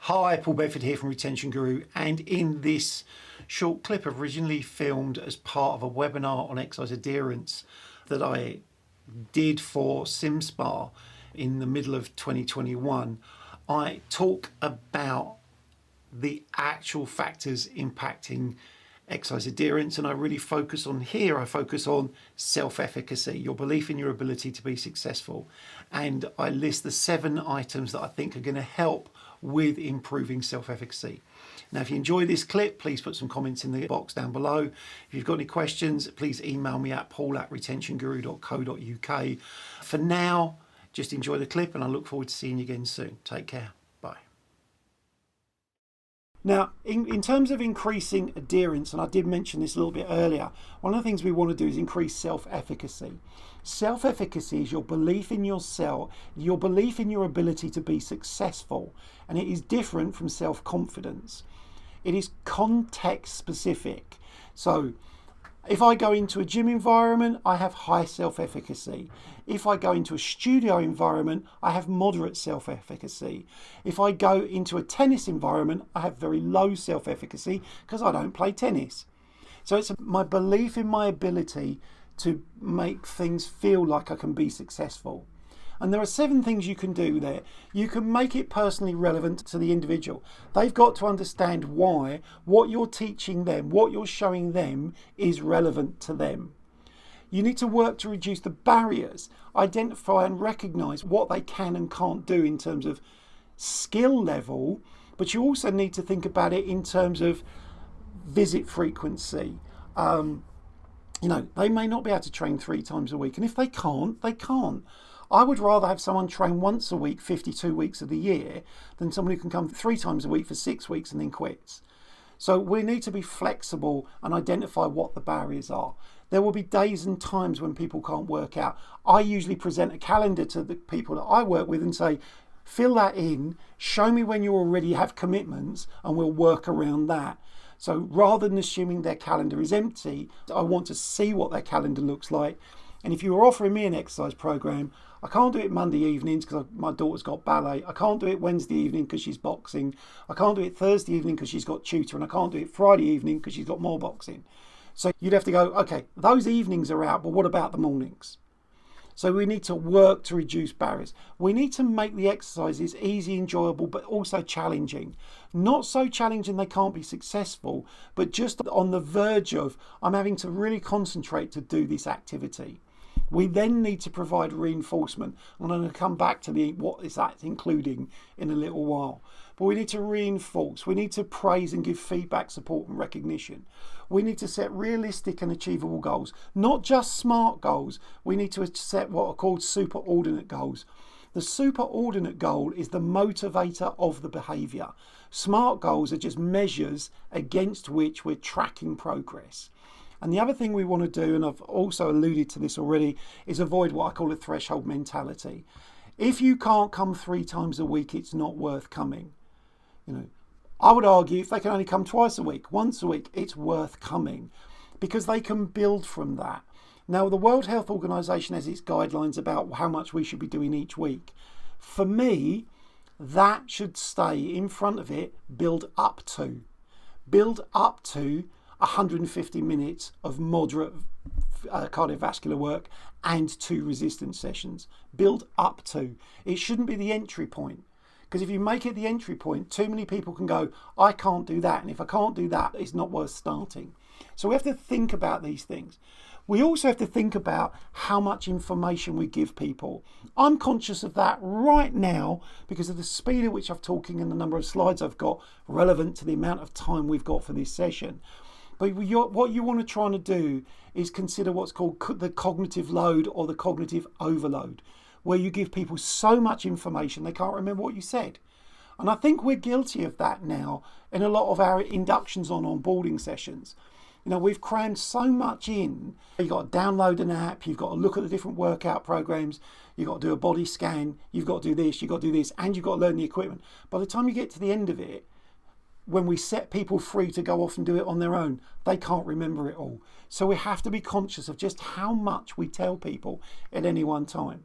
Hi, Paul Bedford here from Retention Guru, and in this short clip originally filmed as part of a webinar on exercise adherence that I did for CIMSPA in the middle of 2021, I talk about the actual factors impacting exercise adherence, and I really focus on self-efficacy, your belief in your ability to be successful, and I list the 7 items that I think are going to help with improving self-efficacy. Now, if you enjoy this clip, please put some comments in the box down below. If you've got any questions, please email me at paul@retentionguru.co.uk. For now, just enjoy the clip, and I look forward to seeing you again soon. Take care. Bye. Now, in terms of increasing adherence, and I did mention this a little bit earlier, one of the things we want to do is increase self-efficacy. Self-efficacy is your belief in yourself, your belief in your ability to be successful, and it is different from self-confidence. It is context specific. So if I go into a gym environment, I have high self-efficacy. If I go into a studio environment, I have moderate self-efficacy. If I go into a tennis environment, I have very low self-efficacy because I don't play tennis. So it's my belief in my ability to make things feel like I can be successful. And there are 7 things you can do there. You can make it personally relevant to the individual. They've got to understand why what you're teaching them, what you're showing them is relevant to them. You need to work to reduce the barriers, identify and recognize what they can and can't do in terms of skill level, but you also need to think about it in terms of visit frequency. They may not be able to train 3 times a week, and if they can't, they can't. I would rather have someone train once a week, 52 weeks of the year, than someone who can come 3 times a week for 6 weeks and then quits. So we need to be flexible and identify what the barriers are. There will be days and times when people can't work out. I usually present a calendar to the people that I work with and say, fill that in, show me when you already have commitments, and we'll work around that. So rather than assuming their calendar is empty, I want to see what their calendar looks like. And if you were offering me an exercise program, I can't do it Monday evenings because my daughter's got ballet. I can't do it Wednesday evening because she's boxing. I can't do it Thursday evening because she's got tutor. And I can't do it Friday evening because she's got more boxing. So you'd have to go, okay, those evenings are out, but what about the mornings? So we need to work to reduce barriers. We need to make the exercises easy, enjoyable, but also challenging. Not so challenging they can't be successful, but just on the verge of, I'm having to really concentrate to do this activity. We then need to provide reinforcement. I'm going to come back to what is that including in a little while. But we need to reinforce. We need to praise and give feedback, support and recognition. We need to set realistic and achievable goals, not just SMART goals. We need to set what are called superordinate goals. The superordinate goal is the motivator of the behaviour. SMART goals are just measures against which we're tracking progress. And the other thing we want to do, and I've also alluded to this already, is avoid what I call a threshold mentality. If you can't come 3 times a week, it's not worth coming. I would argue if they can only come twice a week, once a week, it's worth coming because they can build from that. Now, the World Health Organization has its guidelines about how much we should be doing each week. For me, that should stay in front of it, build up to 150 minutes of moderate cardiovascular work and 2 resistance sessions. Build up to. It shouldn't be the entry point. Because if you make it the entry point, too many people can go, I can't do that. And if I can't do that, it's not worth starting. So we have to think about these things. We also have to think about how much information we give people. I'm conscious of that right now because of the speed at which I'm talking and the number of slides I've got relevant to the amount of time we've got for this session. But what you want to try and do is consider what's called the cognitive load or the cognitive overload, where you give people so much information they can't remember what you said. And I think we're guilty of that now in a lot of our inductions on onboarding sessions. We've crammed so much in. You've got to download an app, you've got to look at the different workout programs, you've got to do a body scan, you've got to do this, you've got to do this, and you've got to learn the equipment. By the time you get to the end of it, when we set people free to go off and do it on their own, they can't remember it all. So we have to be conscious of just how much we tell people at any one time.